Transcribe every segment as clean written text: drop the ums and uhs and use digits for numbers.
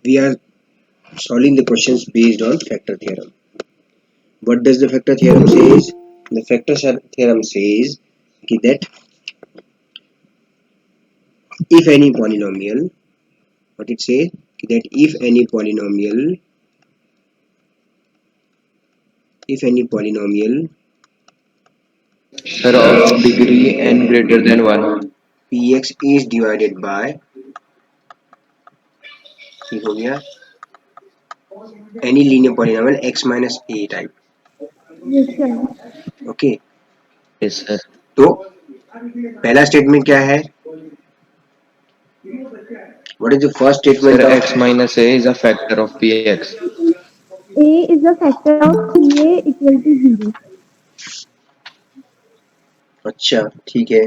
we are solving the questions based on factor theorem. What does the factor theorem says? The factor theorem says that if any polynomial, what it says, that if any polynomial Sir, of degree n greater than 1. px is divided by, ठीक हो गया, any linear polynomial x minus a type. Yes, sir. Okay, Yes, sir. तो पहला statement क्या है? What is the first Sir, statement of? x minus a is a factor of px. A is a factor of PA equal to 0. अच्छा ठीक है,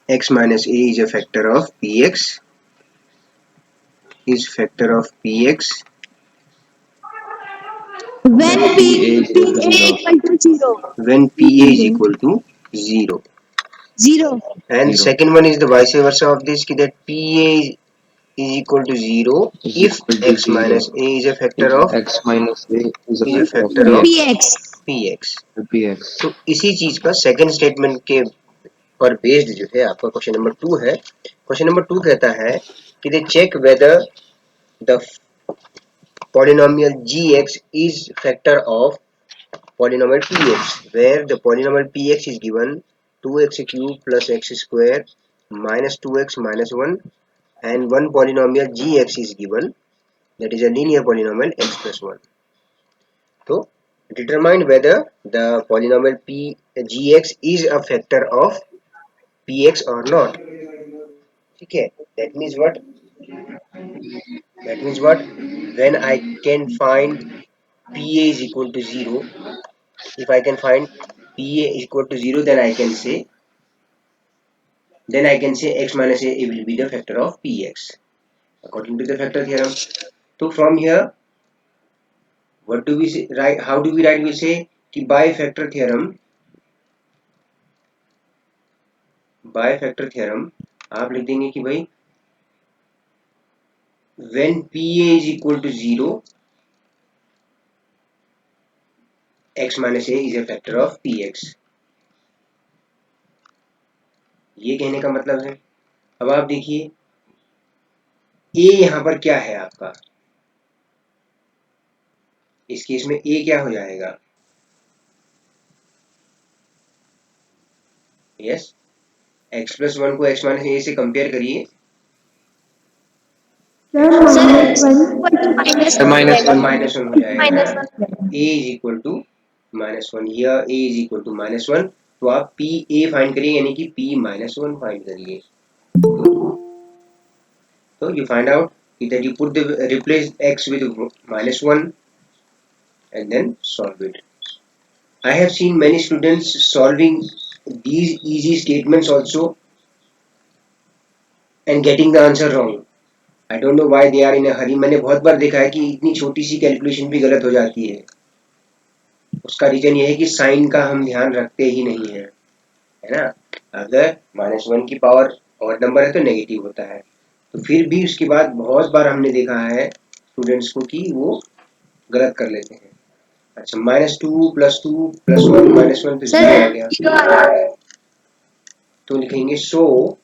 x minus a is a factor of px, is factor of px When When P, PA is equal to PA 0. equal to 0. when pa is equal to 0. 0. And 0 second one is the vice versa of this, that pa is equal to 0 is if equal to x 0 minus a is a factor if of x minus a is a factor of PX. px. px. तो इसी चीज का second statement के पर based जो है आपका question number 2 है. क्वेश्चन नंबर 2 कहता है कि they check whether the polynomial gx is factor of polynomial px, where the polynomial px is given 2x cube plus x square minus 2x minus 1, and one polynomial gx is given, that is a linear polynomial x plus 1. So determine whether the polynomial gx is a factor of px or not. ठीक है, that means what? That means what? When I can find pa is equal to 0, if I can find pa is equal to 0, then I can say x minus a will be the factor of px according to the factor theorem. So from here, what do we say, right? How do we write? We say कि by factor theorem आप लिख देंगे कि भाई when pa is equal to 0, x minus a is a factor of px. ये कहने का मतलब है. अब आप देखिए a यहां पर क्या है आपका, इस केस में a क्या हो जाएगा? यस, x प्लस 1 को x माइनस a से कंपेयर करिए. Sir, minus 1. minus 1 माइनस 1 हो जाएगा. Minus 1. a is equal to minus 1, या a is equal to minus 1. तो आप p a फाइंड करिए, यानी कि p माइनस 1 फाइंड करिए. तो you find out that you put the replace x with minus 1 and then solve it. I have seen many students solving these easy statements also and getting the answer wrong. I don't know why they are in a hurry. मैंने बहुत बार देखा है कि इतनी छोटी सी calculation भी गलत हो जाती है. उसका रीजन ये है कि साइन का हम ध्यान रखते ही नहीं है, है ना. अगर माइनस 1 की पावर और नंबर है तो नेगेटिव होता है. तो फिर भी उसके बाद बहुत बार हमने देखा है स्टूडेंट्स को कि वो गलत कर लेते हैं. अच्छा, -2 + 1 -1 तो 0 आ गया. तो लिखेंगे सो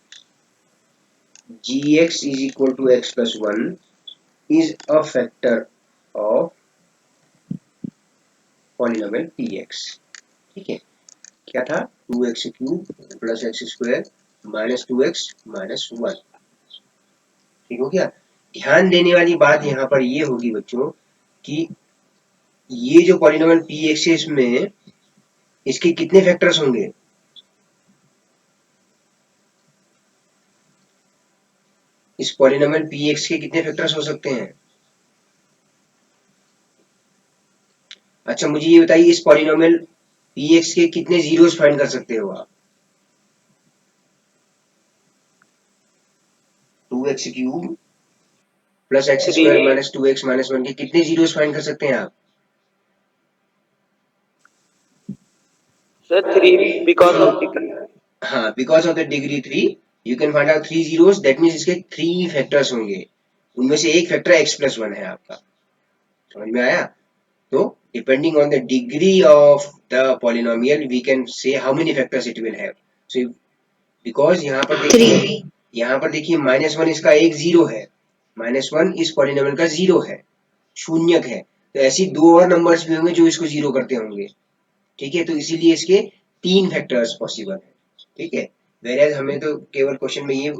gx is equal to x plus 1 is a factor of polynomial px. ठीक है, क्या था? 2x cube plus x square minus 2x minus 1. ठीक हो गया. ध्यान देने वाली बात यहाँ पर ये होगी बच्चों कि ये जो पॉलिनोमियल px है इसमें इसके कितने फैक्टर्स होंगे? इस पॉलिनोमियल px के कितने फैक्टर्स हो सकते हैं? अच्छा, मुझे ये बताइए इस पॉलिनोमियल px के कितने जीरोस फाइंड कर सकते हो आप? 2x cube plus x square minus 2x minus 1 के कितने जीरोस फाइंड कर सकते हैं आप? Sir, 3 because of degree. हाँ, because of the degree 3 you can find out 3 zeros, that means इसके 3 फैक्टर्स होंगे, उनमें से एक फैक्टर x+1 है आपका। समझ में आया? तो depending on the degree of the polynomial we can say how many factors it will have. So because यहाँ पर देखिए -1 इसका एक जीरो है, -1 इस पॉलिनोमियल का जीरो है, शून्यक है। तो ऐसी दो और नंबर्स भी होंगे जो इसको जीरो करते होंगे। ठीक है, तो इसीलिए इसके 3 फैक्टर्स पॉसिबल है। ठीक है, वेयर हमें तो केवल क्वेश्चन में ये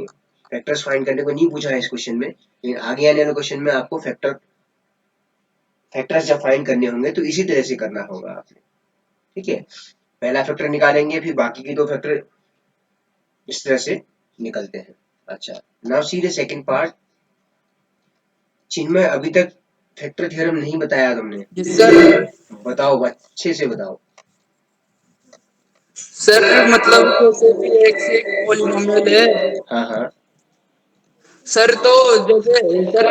फैक्टर्स फाइंड करने को नहीं पूछा है इस क्वेश्चन में, लेकिन आगे आने वाले क्वेश्चन में आपको फैक्टर्स जब फाइंड करने होंगे तो इसी तरह से करना होगा आपने। ठीक है, पहला फैक्टर निकालेंगे, फिर बाकी के दो फैक्टर इस तरह से निकलते हैं। अच्छा, now see the second part. Chinmay, अभी तक फैक्टर थ्योरम नहीं बताया तुमने। सर बताओ, अच्छे से बताओ। सर मतलब जैसे भी एक पॉलिनोमियल है हाँ हाँ। सर, तो जैसे सर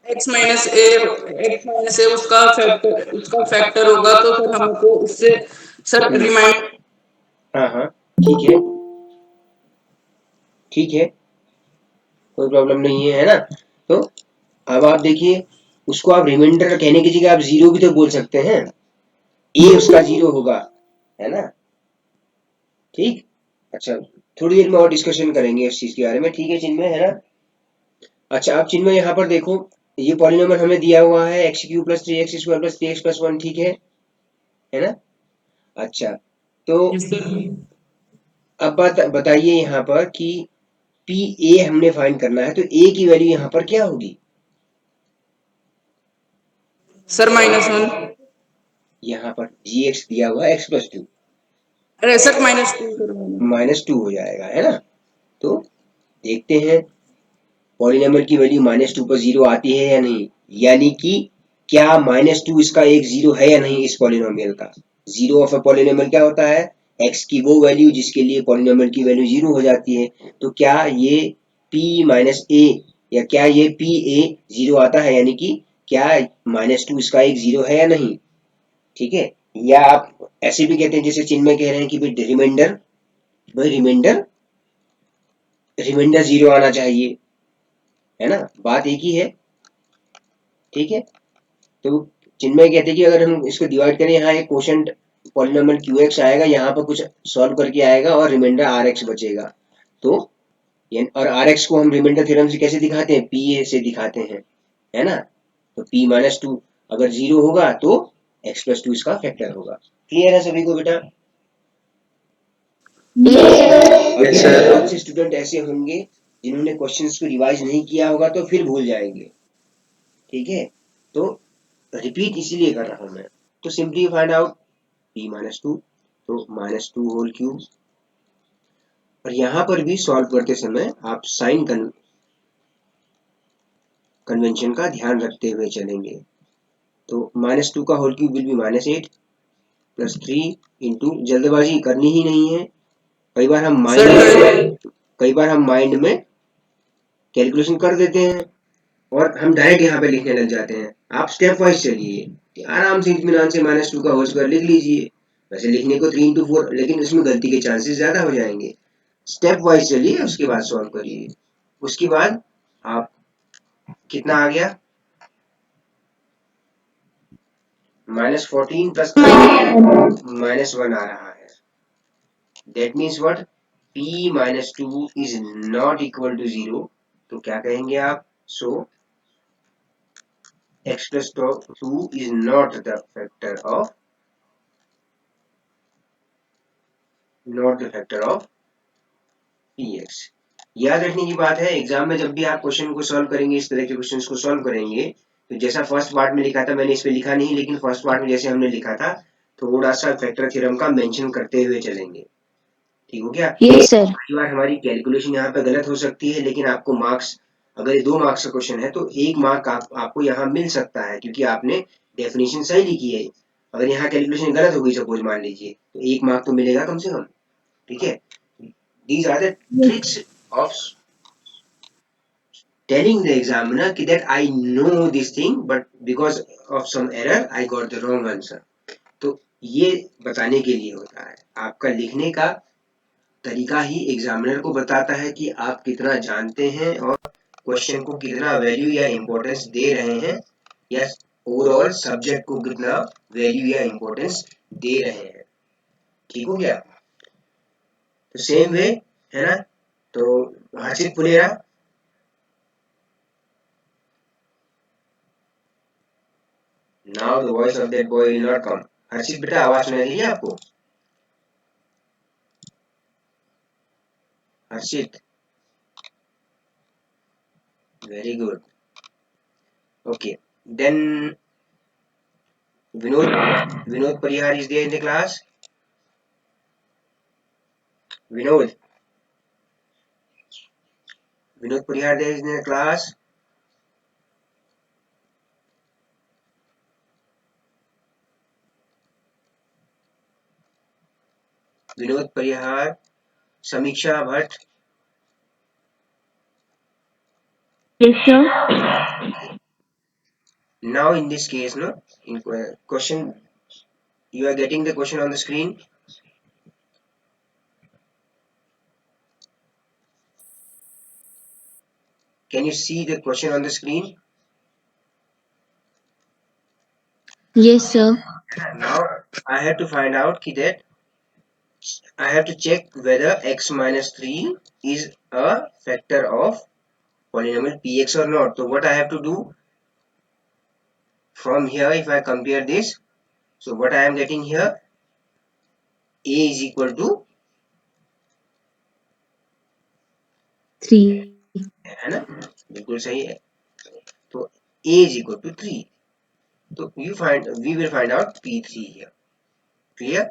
एक्स माइनस ए उसका फैक्टर होगा, तो सर हमको उससे सर रिमाइंड। हाँ हाँ, ठीक है, ठीक है, कोई प्रॉब्लम नहीं है, है ना? तो अब आप देखिए, उसको आप रिमाइंडर कहने की जगह आप जीरो भी तो बोल सकते हैं, ए उसका जीरो होगा, है ना? ठीक। अच्छा, थोड़ी देर में और डिस्कशन करेंगे इस चीज के बारे में। ठीक है चिन्मय, है ना? अच्छा, अब चिन्मय यहाँ पर देखो, ये पॉलिनोमियल हमें दिया हुआ है x³ + 3x² + 3x+1, ठीक है ना? अच्छा, तो अब बताइए यहाँ पर कि पी ए हमने फाइंड करना है, तो ए की वैल्यू यहाँ पर क्या होगी? सर -1। यहाँ पर जी एक्स दिया हुआ है x+2, अरे सर -2 -2 हो जाएगा, है ना? तो देखते हैं पॉलिनोमियल की वैल्यू -2 पर जीरो आती है या नहीं, यानी कि क्या -2 इसका एक जीरो है या नहीं इस पॉलिनोमियल का। जीरो ऑफ अ पॉलिनोमियल क्या होता है? x की वो वैल्यू जिसके लिए पॉलिनोमियल की वैल्यू जीरो हो जाती है। तो क्या ये p माइनस ए या क्या ये पी ए जीरो आता है, यानी कि क्या -2 इसका एक जीरो है या नहीं? ठीक है, या आप ऐसे भी कहते हैं जैसे चिन्मय कह रहे हैं कि भाई रिमाइंडर रिमाइंडर जीरो आना चाहिए, है ना? बात एक ही है। ठीक है, तो चिन्मय कहते हैं कि अगर हम इसको डिवाइड करें, यहाँ एक क्वोशंट पॉलिनोमियल QX आएगा, यहाँ पर कुछ सॉल्व करके आएगा और रिमाइंडर RX बचेगा। तो और RX को हम रिमाइंडर थ्योरम से कैसे दिखाते हैं? PA से दिखाते हैं, है ना? तो P-2 अगर जीरो होगा तो x+2 इसका फैक्टर होगा। क्लियर है सभी को बेटा? अभी बहुत से स्टूडेंट ऐसे होंगे जिन्होंने क्वेश्चंस को रिवाइज नहीं किया होगा तो फिर भूल जाएंगे। ठीक है, तो रिपीट इसीलिए कर रहा हूं मैं। तो सिंपली फाइंड आउट p-2, तो -2 होल क्यूब, और यहां पर भी सॉल्व करते समय आप साइन कन्वेंशन का ध्यान रखते हुए चलेंगे। तो -2 का whole cube will be -8 + 3 into, जल्दबाजी करनी ही नहीं है, कई बार हम माइंड में कैलकुलेशन कर देते हैं और हम डायरेक्ट यहाँ पे लिखने लग जाते हैं। आप स्टेप वाइज चलिए, आराम से इत्मीनान से -2 का होल स्क्वायर लिख लीजिए। वैसे लिखने को 3 × 4, लेकिन उसमें गलती के चांसेस ज्यादा हो जाएंगे। स्टेप वाइज चलिए, उसके बाद सॉल्व करिए। उसके बाद आप कितना आ गया? -14 + -1 आ रहा है। That means what? p-2 is not equal to 0। तो क्या कहेंगे आप? सो x+2 is not the factor of px। याद रखने की बात है, एग्जाम में जब भी आप क्वेश्चन को सॉल्व करेंगे, इस तरह के क्वेश्चंस को सॉल्व करेंगे, तो जैसा फर्स्ट पार्ट में लिखा था, मैंने इस पे लिखा नहीं, लेकिन फर्स्ट पार्ट में जैसे हमने लिखा था, थोड़ा सा फैक्टर थ्योरम का मेंशन करते हुए चलेंगे। ठीक हो गया? Yes sir. कई बार हमारी कैलकुलेशन यहाँ पे गलत हो सकती है, लेकिन आपको मार्क्स, अगर ये 2 मार्क्स का क्वेश्चन है तो 1 मार्क आपको यहाँ मिल सकता है, क्योंकि आपने डेफिनेशन सही लिखी है। अगर यहाँ कैलकुलेशन गलत हो गई सपोज मान लीजिए, तो 1 मार्क तो मिलेगा कम से कम। ठीक है, these are the tricks of telling the examiner that I know this thing but because of some error I got the wrong answer। तो ये बताने के लिए होता है। आपका लिखने का तरीका ही एग्जामिनर को बताता है कि आप कितना जानते हैं और क्वेश्चन को कितना वैल्यू या इम्पोर्टेंस दे रहे हैं, या ओवरऑल सब्जेक्ट को कितना वैल्यू या इम्पोर्टेंस दे रहे हैं। ठीक हो गया? तो सेम वे है ना। तो Harshit Punera, now the voice of that boy will not come. Harshit बेटा आवाज सुनाई दे रही है आपको? Harshit, very good. Okay, then Vinod Parihar is there in the class. Vinod Parihar there is in the class. Vinod Parihar, Samiksha Bhatt. Yes, sir. Now in this case, no, in question, you are getting the question on the screen. Can you see the question on the screen? Yes, sir. Now I have to find out that I have to check whether x minus 3 is a factor of polynomial px or not. So what I have to do from here, if I compare this, so what I am getting here, a is equal to 3. है ना, बिल्कुल सही है। तो a is equal to 3, तो we will find out p3 here. Clear?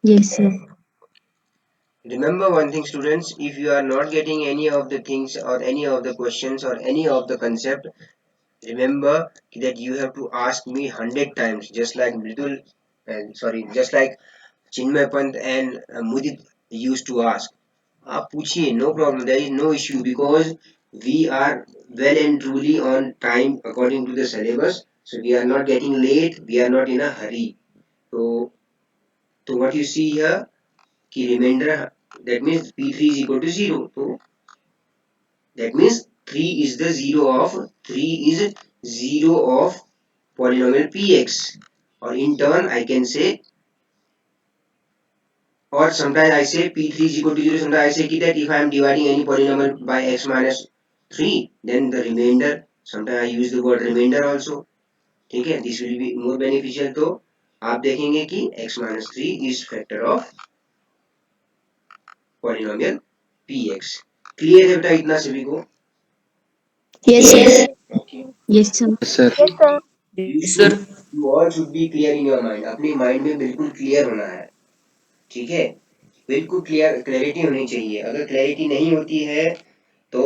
Yes, sir. Remember one thing, students, if you are not getting any of the things or any of the questions or any of the concept, remember that you have to ask me 100 times, just like just like Chinmay Pant and Mudit used to ask. आप पूछिए, no problem, there is no issue, because we are well and truly on time according to the syllabus, so we are not getting late, we are not in a hurry. So what you see here, कि remainder, that means p3 is equal to 0. So that means 3 is 0 of polynomial px, or in turn I can say, or sometimes I say p3 is equal to 0, sometimes I say that if I am dividing any polynomial by x minus 3, then the remainder, sometimes I use the word remainder also. ठीक है, this will be more beneficial. तो आप देखेंगे कि x minus 3 is factor of polynomial px. Clear है बेटा इतना सभी को? Yes, sir. Yes, sir. Yes, sir. Yes, sir. Yes, sir. You all should be clear in your mind. अपनी माइंड में बिल्कुल क्लियर होना है, ठीक है, बिल्कुल क्लैरिटी होनी चाहिए। अगर क्लैरिटी नहीं होती है तो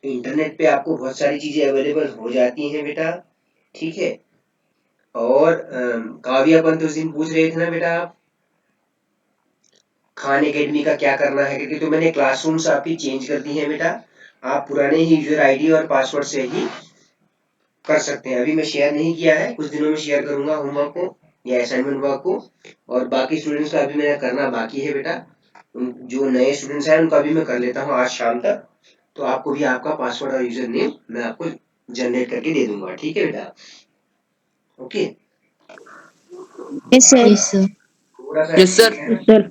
इंटरनेट पे आपको बहुत सारी चीजें अवेलेबल हो जाती हैं बेटा, ठीक है। और काव्यापन तो उस दिन पूछ रहे थे ना बेटा आप, खान एकेडमी का क्या करना है, क्योंकि तो मैंने क्लासरूम्स आपकी चेंज कर दी हैं बेटा, आप पुराने ही यूजर आईडी और पासवर्ड से ही कर सकते हैं। अभी मैं शेयर नहीं किया है, कुछ दिनों में शेयर करूंगा होमवर्क को या असाइनमेंट वर्क को, और बाकी स्टूडेंट्स का अभी मेरा करना बाकी है बेटा। जो नए स्टूडेंट्स हैं उनका भी मैं कर लेता हूँ आज शाम तक, तो आपको भी आपका पासवर्ड और यूजर नेम मैं आपको जनरेट करके दे दूंगा, ठीक है बेटा? Okay, Yes, sir. Yes, sir. थोड़ा सा Yes, sir. Yes, sir.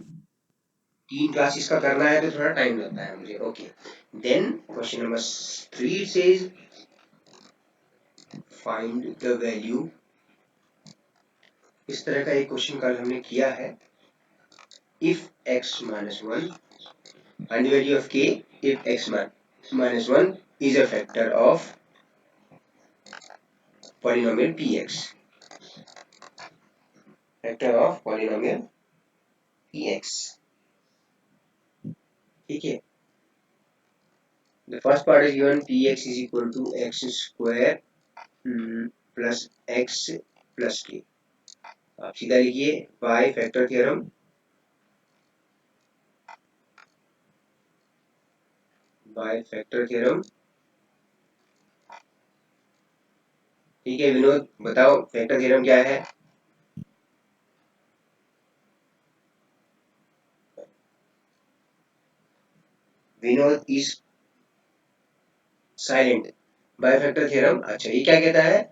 3 classes का करना है तो थोड़ा टाइम लगता है मुझे। Okay, then question number 3 says find the value. इस तरह का एक क्वेश्चन कल हमने किया है। If x minus 1, find the value of k if x minus 1 is a factor of polynomial px, factor of polynomial px, ठीक है। The first part is given, px is equal to x square plus x plus k। आप सीधा लिखिए by factor theorem, by factor theorem, ठीक है। विनोद बताओ factor theorem क्या है? Vinod is silent, by factor theorem. अच्छा, ये क्या कहता है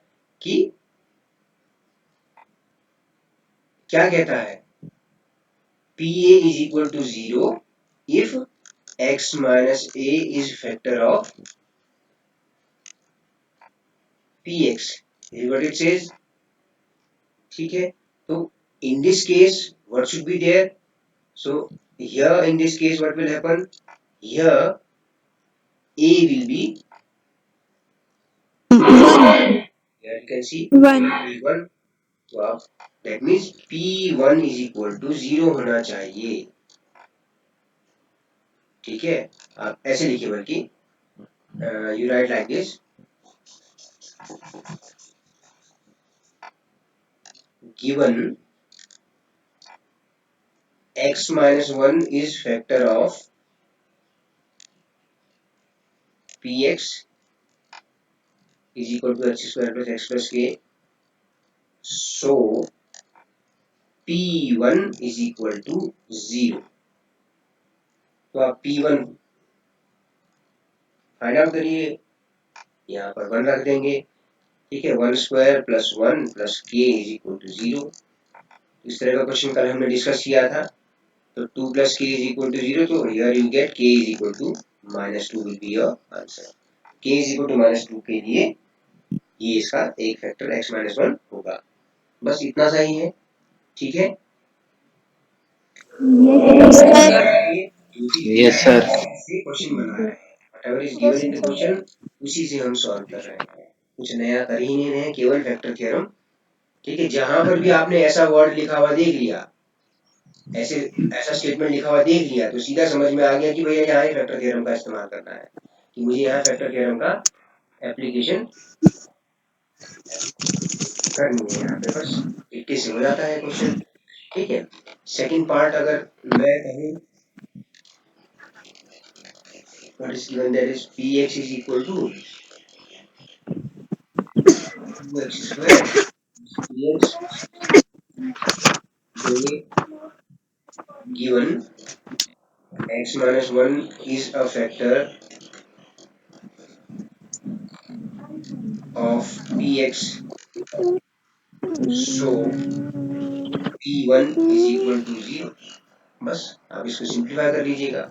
कि क्या कहता है, PA is equal to 0 if x minus a is factor of px is what it says। ठीक है, तो in this case what should be there, so here in this case what will happen, here a will be 1. here you can see 1. p1, तो आप that means p1 is equal to 0 होना चाहिए। ठीक है, आप ऐसे लिखिए, बल्कि you right like this, given x minus 1 is factor of px is equal to x square plus x plus k, so p1 is equal to 0। तो आप p1 फाइंड आउट करिए, यहाँ पर 1 रख देंगे। ठीक है, 1 square plus 1 plus k is equal to 0। इस तरह का क्वेश्चन कल हमने डिस्कस किया था। तो 2 plus k is equal to 0, तो here you get k is equal to -2 will be your answer. k is equal to -2 के लिए ये इसका एक फैक्टर x माइनस 1 होगा। बस इतना सा ही है। ठीक है, Yes, sir. Yes, sir. Question बना रहे हैं, whatever is given in the question उसी से हम सॉल्व कर रहे हैं, कुछ नया कर ही नहीं रहे हैं, केवल फैक्टर थ्योरम। ठीक है, जहां पर भी आपने ऐसा वर्ड लिखा हुआ देख लिया, ऐसे ऐसा स्टेटमेंट लिखा हुआ देख लिया, तो सीधा समझ में आ गया कि भैया यहाँ फैक्टर थ्योरम का इस्तेमाल करना है, कि मुझे यहाँ फैक्टर थ्योरम का एप्लीकेशन करनी है। यहाँ पे बस इक्के से हो जाता है क्वेश्चन। ठीक है, सेकंड पार्ट अगर मैं कहूँ, what is given, that is px is equal to 2x square px, given x minus 1 is a factor of px, so p1 is equal to 0। बस आप इसको सिंप्लीफाई कर लीजिएगा,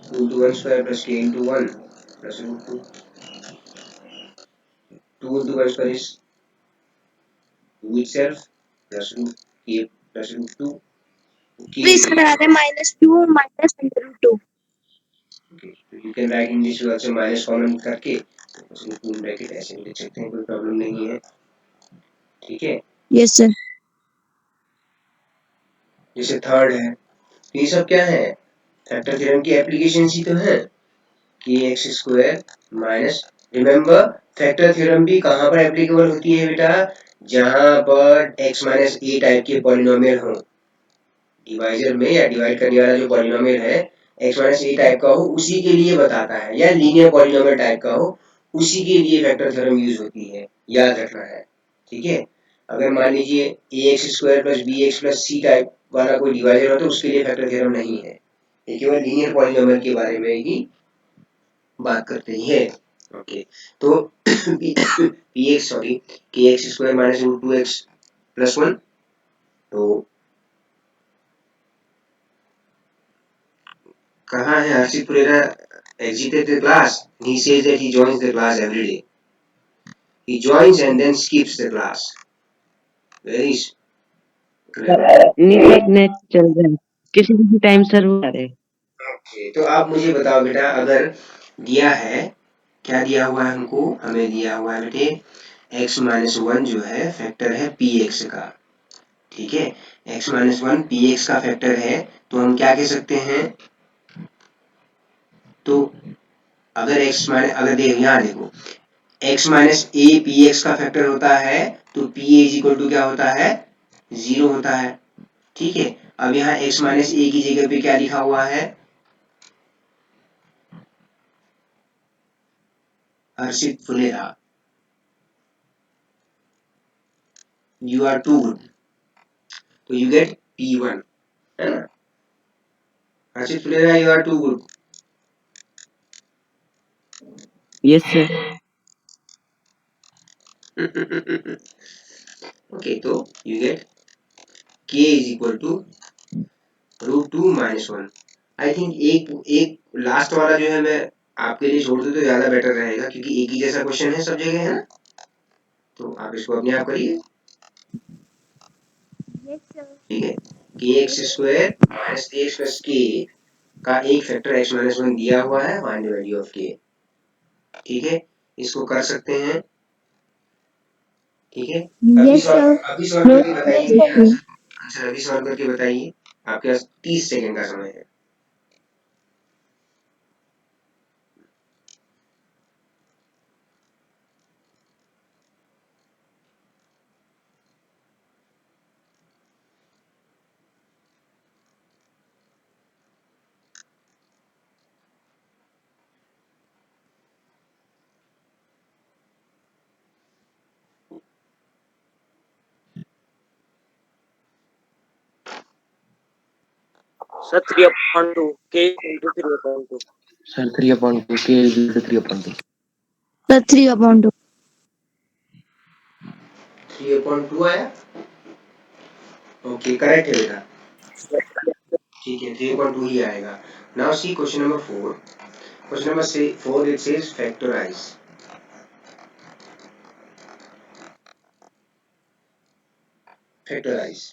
2 into 1 square plus k into 1 plus root 2, 2 into 1 square is 2 itself plus root k plus root 2, k Please करा -2 minus √2. okay, so you can write in this way also, minus common करके तो root 2 in bracket ऐसे भी लिख सकते हैं, कोई problem नहीं है। ठीक है, Yes, sir. जैसे थर्ड है, ये सब क्या है, फैक्टर थ्योरम की एप्लीकेशन ही तो है, कि x square minus, remember factor theorem भी कहाँ पर एप्लीकेबल होती है बेटा, जहां पर x माइनस ए टाइप के पॉलिनोमियल हो, डिवाइजर में या डिवाइड करने वाला जो पॉलिनोमियल है x माइनस ए टाइप का हो, उसी के लिए बताता है, या लीनियर पॉलिनोमियल टाइप का हो, उसी के लिए फैक्टर थ्योरम यूज होती है, याद रखना है। ठीक है, अगर मान लीजिए ax square plus bx plus c type वाला कोई डिवाइजर हो, तो उसके लिए फैक्टर थ्योरम नहीं है, ये केवल लीनियर पॉलिनोमियल के बारे में ही बात करते हैं। ओके, तो px sorry kx square minus root 2x plus 1, तो कहाँ है हर्षित पुरेरा, exited the class, he says that he joins the class every day, he joins and then skips the class, where is net net चल रहा है, किसी किसी time server आ रहे। ओके, तो आप मुझे बताओ बेटा, अगर दिया है, क्या दिया हुआ है हमको, हमें दिया हुआ है बेटे x माइनस 1 जो है फैक्टर है px का। ठीक है, x माइनस 1 px का फैक्टर है, तो हम क्या कह सकते हैं, तो अगर x माइनस, अगर देखो यहाँ देखो x माइनस ए px का फैक्टर होता है, तो pa इज इक्वल टू क्या होता है, 0 होता है। ठीक है, अब यहाँ x माइनस ए की जगह पे क्या लिखा हुआ है, Harshit Phulera, you are too good, तो यू गेट p1, है ना, Harshit Pulera, you are too good. Yes, sir. Okay, तो you get k is equal to √2 - 1. I think एक लास्ट वाला जो है मैं आपके लिए छोड़ दूं तो ज्यादा बेटर रहेगा, क्योंकि एक ही जैसा क्वेश्चन है सब जगह, है ना। तो आप इसको अपने आप करिए, Yes, sir. ठीक है। kx² - 3x + k का एक फैक्टर x - 1 दिया हुआ है, find the value of k। ठीक है, इसको कर सकते हैं। ठीक है, Yes, sir. अभी सॉल्व करके Yes, बताइए sir. आंसर अभी सॉल्व करके बताइए, आपके पास 30 सेकंड का समय है। Sir, 3/2. K into 3/2. Sir, 3/2. K is equal to 3/2. Sir, 3/2. 3/2 आया। ओके, करेक्ट है बेटा। ठीक है, 3/2 ही आएगा। Now see question number 4। Question number 4 it says factorize. Factorize,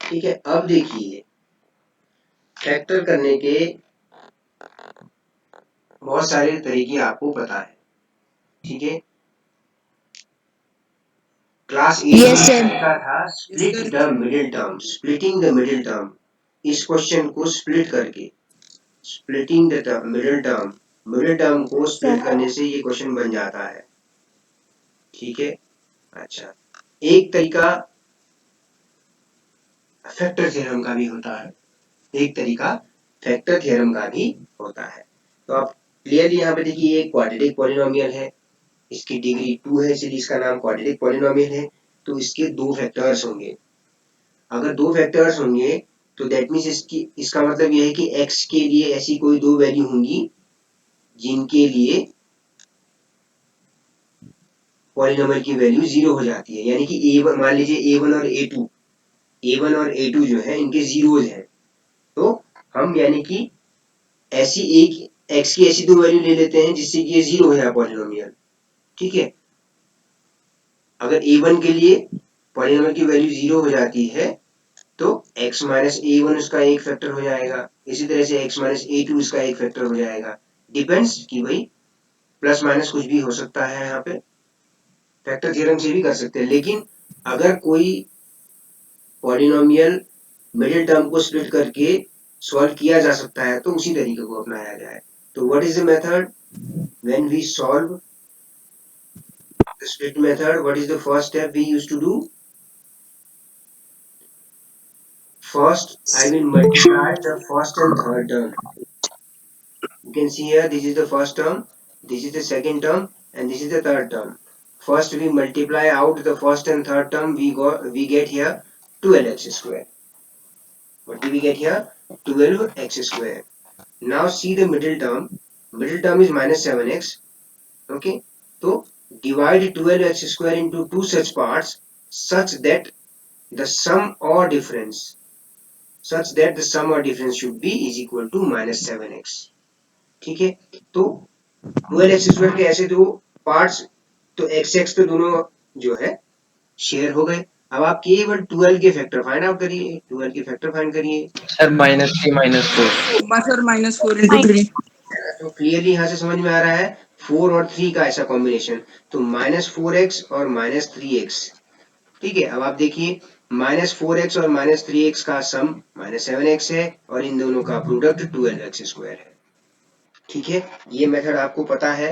ठीक है। अब देखिए, फैक्टर करने के बहुत सारे तरीके आपको पता है, ठीक है। क्लास 8 Yes, में sir. तरीका था split the middle term, splitting the middle term. इस क्वेश्चन को स्प्लिट करके, स्प्लिटिंग द मिडिल टर्म को स्प्लिट करने से ये क्वेश्चन बन जाता है, ठीक है। अच्छा, एक तरीका फैक्टर थ्योरम का भी होता है, एक तरीका फैक्टर थ्योरम का भी होता है। तो आप क्लियरली यहाँ पे देखिए, एक क्वाड्रेटिक पॉलिनोमियल है, इसकी डिग्री 2 है, इसलिए इसका नाम क्वाड्रेटिक पॉलिनोमियल है। तो इसके दो फैक्टर्स होंगे। अगर दो फैक्टर्स होंगे तो दैट मीन्स इसका मतलब यह है कि x के लिए ऐसी कोई दो वैल्यू होंगी जिनके लिए पॉलिनोमियल की वैल्यू 0 हो जाती है, यानी कि a1, मान लीजिए a1 और a2 जो है इनके जीरोज हैं। तो हम यानी कि ऐसी एक x की ऐसी दो वैल्यू ले लेते हैं जिससे कि ये 0 हो जाए पॉलिनोमियल, ठीक है। अगर a1 के लिए पॉलिनोमियल की वैल्यू 0 हो जाती है तो x - a1 उसका एक फैक्टर हो जाएगा, इसी तरह से x - a2 इसका एक फैक्टर हो जाएगा। डिपेंड्स कि भाई प्लस माइनस कुछ भी हो सकता है, यहाँ पे फैक्टर थ्योरम से भी कर सकते हैं। लेकिन अगर कोई पॉलिनोमियल मिडिल टर्म को स्प्लिट करके सॉल्व किया जा सकता है तो उसी तरीके को अपनाया जाए। तो what is the method when we solve the split method? What is the first step we used to do? First, I will multiply the first and third term. You can see here, this is the first term, this is the second term, and this is the third term. First, we multiply out the first and third term. We get here 12x square. What do we get here? 12x square. Now see the middle term. Middle term is -7x. Okay. So divide 12x square into two such parts, such that the sum or difference should be is equal to -7x. ठीक है, तो 12x² के ऐसे दो parts, तो x तो दोनों जो है शेयर हो गए। अब आप केवल 12 के फैक्टर फाइंड आउट करिए, 12 के फैक्टर फाइंड करिए। Sir, -3 - 4. Sir -4 into 3। तो क्लियरली यहाँ से समझ में आ रहा है 4 और 3 का ऐसा कॉम्बिनेशन, तो -4x और -3x। ठीक है, अब आप देखिए -4x और -3x का सम -7x है और इन दोनों का प्रोडक्ट 12x² है। ठीक है, ये मेथड आपको पता है,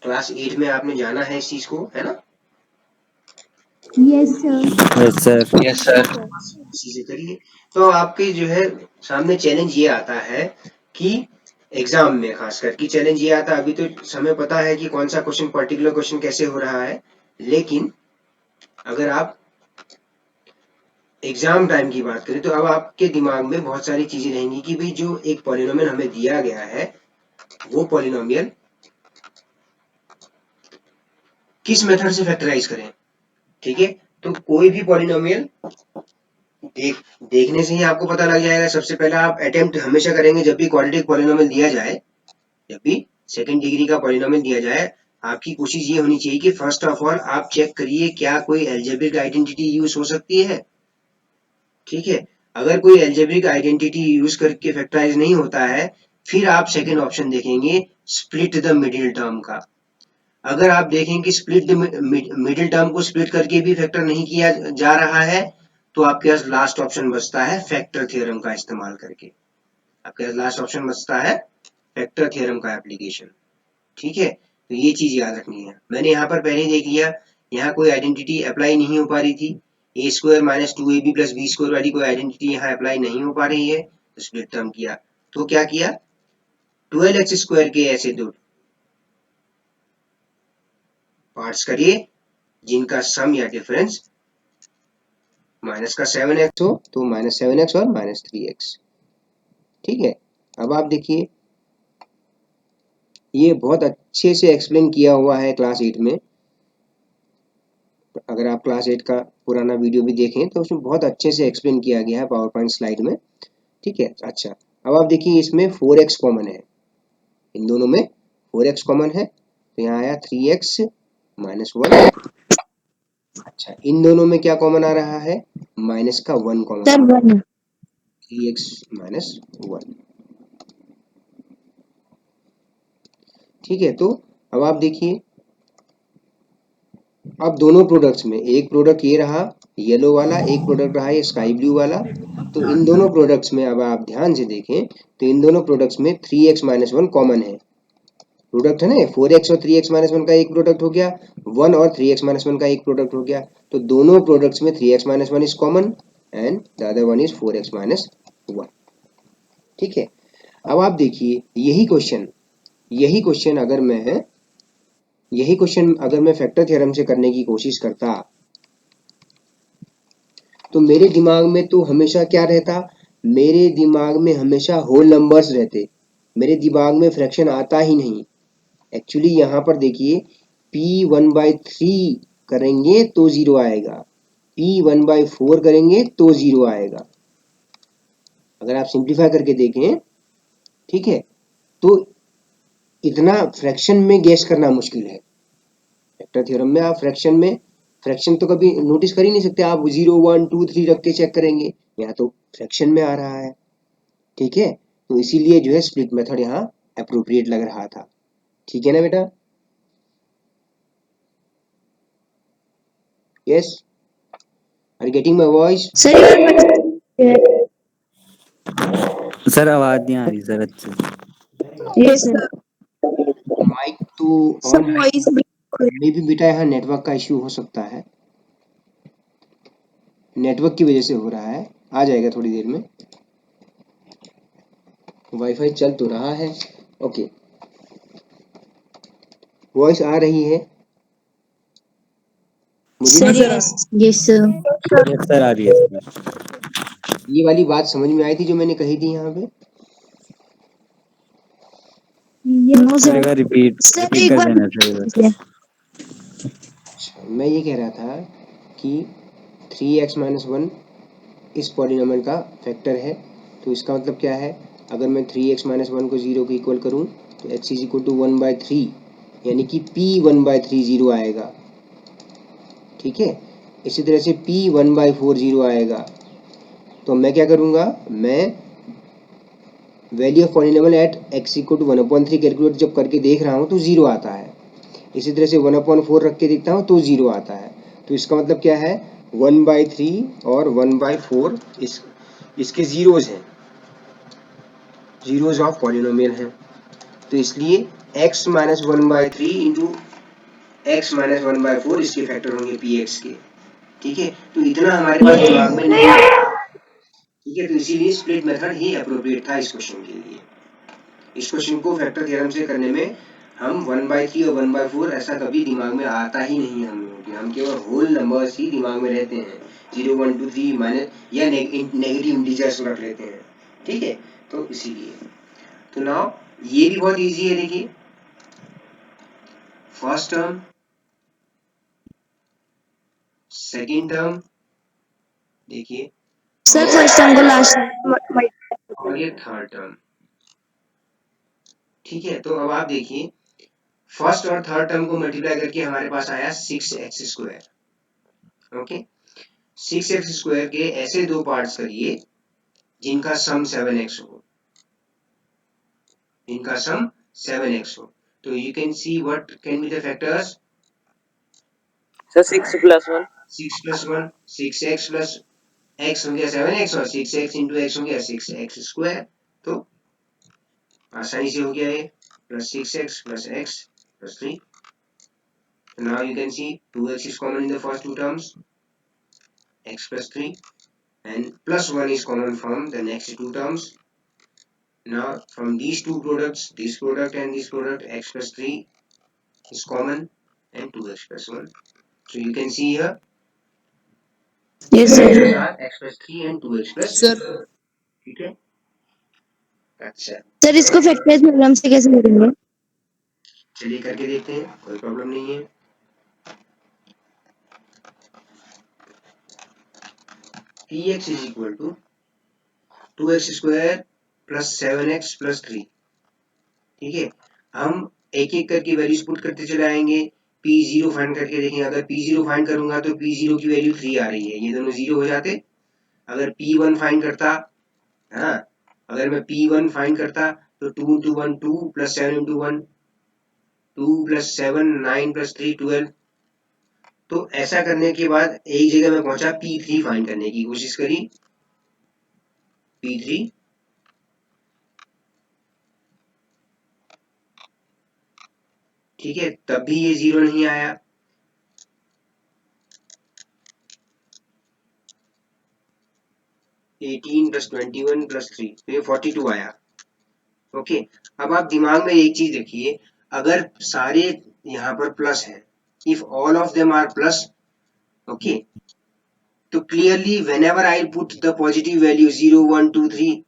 क्लास 8 में आपने जाना है इस चीज को, है ना। Yes, sir. Yes, sir. Yes, sir. चीजें करिए। तो आपके जो है सामने चैलेंज ये आता है कि एग्जाम में खास करके चैलेंज ये आता है, अभी तो समय पता है कि कौन सा क्वेश्चन, पर्टिकुलर क्वेश्चन कैसे हो रहा है, लेकिन अगर आप एग्जाम टाइम की बात करें तो अब आपके दिमाग में बहुत सारी चीजें रहेंगी कि भाई जो एक पॉलिनोमियल हमें दिया गया है वो पॉलिनोमियल किस मेथड से फैक्टराइज करें। ठीक है, तो कोई भी पॉलिनोमियल देखने से ही आपको पता लग जाएगा। सबसे पहला आप अटेम्प्ट हमेशा करेंगे जब भी क्वाड्रेटिक पॉलिनोमियल दिया जाए, जब भी सेकंड डिग्री का पॉलिनोमियल दिया जाए, आपकी कोशिश ये होनी चाहिए कि फर्स्ट ऑफ ऑल आप चेक करिए क्या कोई एल्जेब्रिक आइडेंटिटी यूज हो सकती है। ठीक है, अगर कोई एल्जेब्रिक आइडेंटिटी यूज करके फैक्टराइज नहीं होता है, फिर आप सेकंड ऑप्शन देखेंगे स्प्लिट द मिडिल टर्म का। अगर आप देखें कि स्प्लिट द मिडिल टर्म को स्प्लिट करके भी फैक्टर नहीं किया जा रहा है, तो आपके पास लास्ट ऑप्शन बचता है फैक्टर थ्योरम का इस्तेमाल करके। आपके पास लास्ट ऑप्शन बचता है फैक्टर थ्योरम का एप्लीकेशन। ठीक है, तो ये चीज याद रखनी है। मैंने यहाँ पर पहले देख लिया, यहाँ कोई आइडेंटिटी अप्लाई नहीं हो पा रही थी। A square minus 2ab plus B square वाली कोई आइडेंटिटी यहाँ अप्लाई नहीं हो पा रही है, तो स्प्लिट टर्म किया। तो क्या किया, 12x स्क्वायर के ऐसे दो पार्ट्स करिए जिनका सम या डिफरेंस माइनस का 7x हो, तो माइनस 7x और माइनस 3x। ठीक है, अब आप देखिए ये बहुत अच्छे से एक्सप्लेन किया हुआ है क्लास 8 में। अगर आप क्लास 8 का पुराना वीडियो भी देखें तो उसमें बहुत अच्छे से एक्सप्लेन किया गया है पावर पॉइंट स्लाइड में। ठीक है, अच्छा अब आप देखिए इसमें 4x कॉमन है, इन दोनों में 4x कॉमन है, तो यहाँ आया 3x माइनस 1। अच्छा, इन दोनों में क्या कॉमन आ रहा है, माइनस का 1 कॉमन, सर 1। 3x minus 1। ठीक है, तो अब आप देखिए अब दोनों प्रोडक्ट्स में एक प्रोडक्ट ये रहा येलो वाला, एक प्रोडक्ट रहा ये स्काई ब्लू वाला। तो इन दोनों प्रोडक्ट्स में अब आप ध्यान से देखें तो इन दोनों प्रोडक्ट्स में 3x माइनस 1 कॉमन है। प्रोडक्ट है ना, 4x और 3x माइनस 1 का एक प्रोडक्ट हो गया, 1 और 3x माइनस 1 का एक प्रोडक्ट हो गया। तो दोनों प्रोडक्ट्स में 3x minus 1 is common and the other one is 4x minus 1। ठीक है, अब आप देखिए यही क्वेश्चन अगर मैं फैक्टर थ्योरम से करने की कोशिश करता तो मेरे दिमाग में तो हमेशा क्या रहता, मेरे दिमाग में हमेशा होल नंबर्स रहते, मेरे दिमाग में फ्रैक्शन आता ही नहीं। एक्चुअली यहाँ पर देखिए p1/3 करेंगे तो 0 आएगा, p1/4 करेंगे तो 0 आएगा। अगर आप सिंप्लीफाई करके देखें, ठीक है, तो इतना फ्रैक्शन में गेस करना मुश्किल है। फैक्टर थ्योरम में आप फ्रैक्शन तो कभी नोटिस कर ही नहीं सकते, आप 0 1 2 3 रख के चेक करेंगे, यहाँ तो फ्रैक्शन में आ रहा है। ठीक है, तो इसीलिए जो है स्प्लिट मेथड यहाँ अप्रोप्रिएट लग रहा था। ठीक है ना बेटा, yes, are getting my voice? Sir आवाज नहीं आ रही सर अच्छे से। Yes sir. माइक तो ऑन है, मे भी बेटा यहाँ नेटवर्क का इश्यू हो सकता है, नेटवर्क की वजह से हो रहा है, आ जाएगा थोड़ी देर में। वाईफाई चल तो रहा है, ओके, वॉइस आ रही है मुझे? Yes sir. यस सर आ रही है सर। ये वाली बात समझ में आई थी जो मैंने कही थी यहाँ पे? No sir sir. एक बार रिपीट एक कर बार देना सर। मैं ये कह रहा था कि 3x माइनस 1 इस पॉलिनोमियल का फैक्टर है, तो इसका मतलब क्या है, अगर मैं 3x माइनस 1 को 0 के इक्वल करूँ तो x इज इक्वल टू 1/3, यानी कि p 1/3 0 आएगा। ठीक है, इसी तरह से p 1/4 0 आएगा। तो मैं क्या करूँगा, मैं value of polynomial at x equal to 1/3 calculate जब करके देख रहा हूँ तो 0 आता है। इसी तरह से 1/4 रख के देखता हूँ तो 0 आता है। तो इसका मतलब क्या है, 1/3 और 1/4 इसके जीरोज हैं, जीरोज ऑफ पॉलिनोमियल हैं। तो इसलिए x minus 1/3 into x minus 1/4 इसके फैक्टर होंगे px के। ठीक है, तो इतना हमारे पास दिमाग में नहीं है। ठीक है, तो इसीलिए स्प्लिट मेथड ही अप्रोप्रिएट था इस क्वेश्चन के लिए। इस क्वेश्चन को फैक्टर थ्योरम से करने में हम 1/3 और 1/4 ऐसा कभी दिमाग में आता ही नहीं है हम लोगों के, हम केवल होल नंबर्स ही दिमाग में रहते हैं, 0 1 2 3 माइनस या नेगेटिव इंटीजर्स रख लेते हैं, ठीक है। तो इसीलिए तो नाउ ये भी बहुत इजी है, देखिए फर्स्ट टर्म, सेकेंड टर्म, देखिए सर फर्स्ट टर्म को लास्ट और ये थर्ड टर्म, ठीक है। तो अब आप देखिए फर्स्ट और थर्ड टर्म को मल्टीप्लाई करके हमारे पास आया 6x², ओके। 6x² के ऐसे दो पार्ट्स करिए जिनका सम 7x हो, इनका सम 7x हो, तो you can see what can be the factors. Sir 6 + 1 6 + 1 6x + x हो गया 7x और 6x × x हो गया 6x², तो आसानी से हो गया ये, plus 6x + x + 3। Now you can see 2x is common in the first two terms, x + 3, and +1 is common from the next two terms. Now from these two products, this product and this product, x + 3 is common and 2x + 1. So you can see here yes sir. factors are x + 3 and 2x + sir ठीक है। अच्छा sir इसको factor theorem से कैसे करेंगे? चलिए करके देखते हैं, कोई प्रॉब्लम नहीं है। Px is equal to 2x² + 7x + 3, ठीक है। हम एक एक करके वैल्यूज पुट करते चले आएंगे, P0 फाइंड करके देखेंगे। अगर P0 फाइंड करूंगा तो P0 की वैल्यू 3 आ रही है, ये दोनों 0 हो जाते। अगर P1 फाइंड करता, हाँ अगर मैं P1 फाइंड करता तो 2 × 1 2 + 7 × 1 2 + 7 9 + 3 12। तो ऐसा करने के बाद एक जगह मैं पहुंचा, P3 फाइंड करने की कोशिश करी, P3 ठीक है, तब भी ये 0 नहीं आया। (18 + 21 + 3) तो ये 42 आया, ओके। अब आप दिमाग में एक चीज रखिए, अगर सारे यहाँ पर प्लस है, if all of them are plus, okay, तो clearly whenever I put the positive value 0 1 2 3,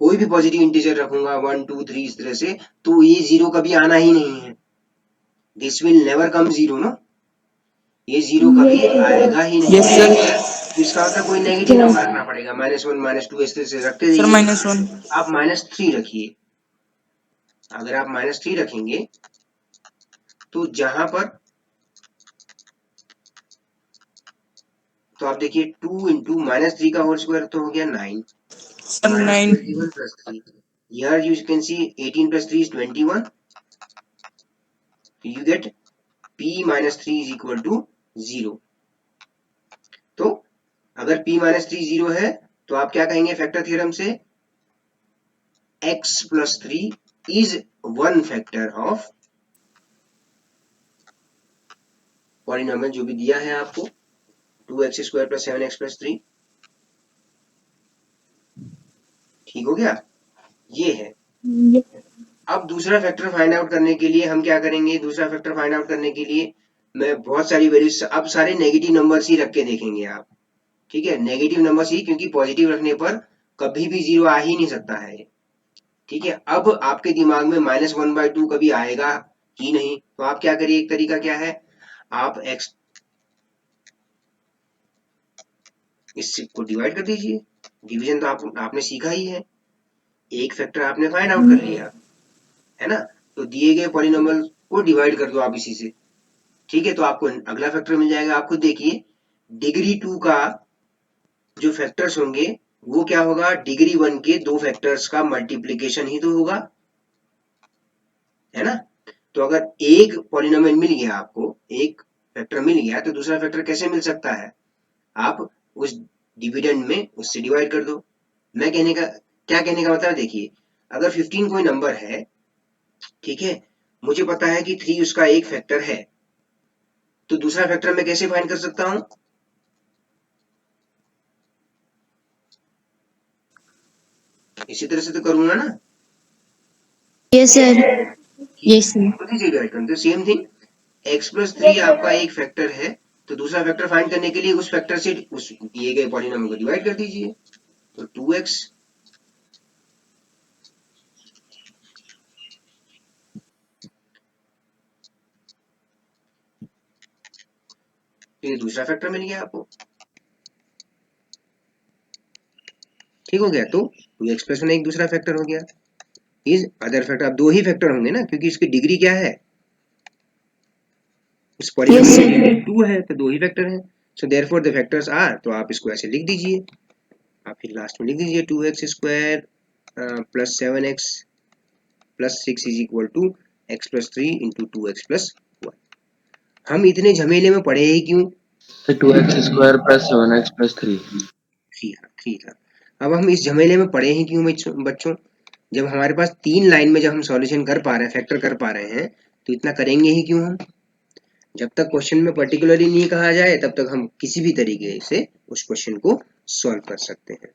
कोई भी पॉजिटिव इंटीजर रखूंगा 1 2 3 इस तरह से, तो ये 0 कभी आना ही नहीं है, दिस विल नेवर कम 0 ना, ये 0 कभी आएगा ही नहीं। Yes sir. तो इसका मतलब कोई नेगेटिव नंबर रखना पड़ेगा, -1 -2 इस तरह से रखते सर जाइए। -1 आप -3 रखिए, अगर आप -3 रखेंगे तो जहां पर, तो आप देखिए 2 × -3 का होल स्क्वायर तो हो गया 9 sir 9 -21 + 3, here you can see 18 + 3 is 21, you get p - 3 is equal to 0। तो अगर p - 3 0 है तो आप क्या कहेंगे फैक्टर थ्योरम से, x + 3 is one factor of polynomial जो भी दिया है आपको, 2x² + 7x + 3, ठीक हो गया, ये है। अब दूसरा फैक्टर फाइंड आउट करने के लिए हम क्या करेंगे, दूसरा फैक्टर फाइंड आउट करने के लिए मैं बहुत सारी वैल्यूज, अब सारे नेगेटिव नंबर्स ही रख के देखेंगे आप, ठीक है, नेगेटिव नंबर्स ही, क्योंकि पॉजिटिव रखने पर कभी भी 0 आ ही नहीं सकता है, ठीक है। अब आपके दिमाग में -1/2 कभी आएगा ही नहीं, तो आप क्या करिए, एक तरीका क्या है, आप x इससे को डिवाइड कर दीजिए, डिवीजन तो आपने सीखा ही है, एक फैक्टर आपने फाइंड आउट कर लिया है ना, तो दिए गए पॉलिनोमियल को डिवाइड कर दो आप इसी से, ठीक है, तो आपको अगला फैक्टर मिल जाएगा। आप खुद देखिए डिग्री 2 का जो फैक्टर्स होंगे वो क्या होगा, डिग्री 1 के दो फैक्टर्स का मल्टीप्लीकेशन ही तो होगा, है ना। तो अगर एक पॉलिनोमियल मिल गया आपको, एक फैक्टर मिल गया, तो दूसरा फैक्टर कैसे मिल सकता है, आप उस डिविडेंड में उससे डिवाइड कर दो। मैं कहने का क्या कहने का मतलब, देखिए अगर 15 कोई नंबर है, ठीक है, मुझे पता है कि 3 उसका एक फैक्टर है, तो दूसरा फैक्टर मैं कैसे फाइंड कर सकता हूं, इसी तरह से तो करूंगा ना। Yes sir. Yes, sir. तो 3 से डिवाइड करें तो सेम थिंग x प्लस 3 आपका एक फैक्टर है, तो दूसरा फैक्टर फाइंड करने के लिए उस फैक्टर से उस दिए गए पॉलिनॉमियल को डिवाइड कर दीजिए, तो 2x ये दूसरा फैक्टर मिल गया आपको, ठीक हो गया। तो 2x प्लस 1 एक दूसरा फैक्टर हो गया, इज अदर फैक्टर। अब दो ही फैक्टर होंगे ना, क्योंकि इसकी डिग्री क्या है, इस पॉलिनॉमियल की डिग्री 2 है, तो दो ही फैक्टर हैं। So therefore the factors are, तो आप इसको ऐसे लिख दीजिए, आप फिर लास्ट में लिख दीजिए 2x square plus 7x plus 6 is equal to x plus 3 into 2x plus 1। हम इतने झमेले में पड़े ही क्यों? Sir 2x square plus 7x plus 3। Three था। अब हम इस झमेले में पड़े ही क्यों बच्चों? जब हमारे पास 3 लाइन में जब हम सॉल्यूशन कर पा रहे हैं, फैक्टर कर पा रहे हैं, तो इतना करेंगे ही क्यों हम? जब तक क्वेश्चन में पर्टिकुलरली नहीं कहा जाए तब तक हम किसी भी तरीके से उस क्वेश्चन को सॉल्व कर सकते हैं।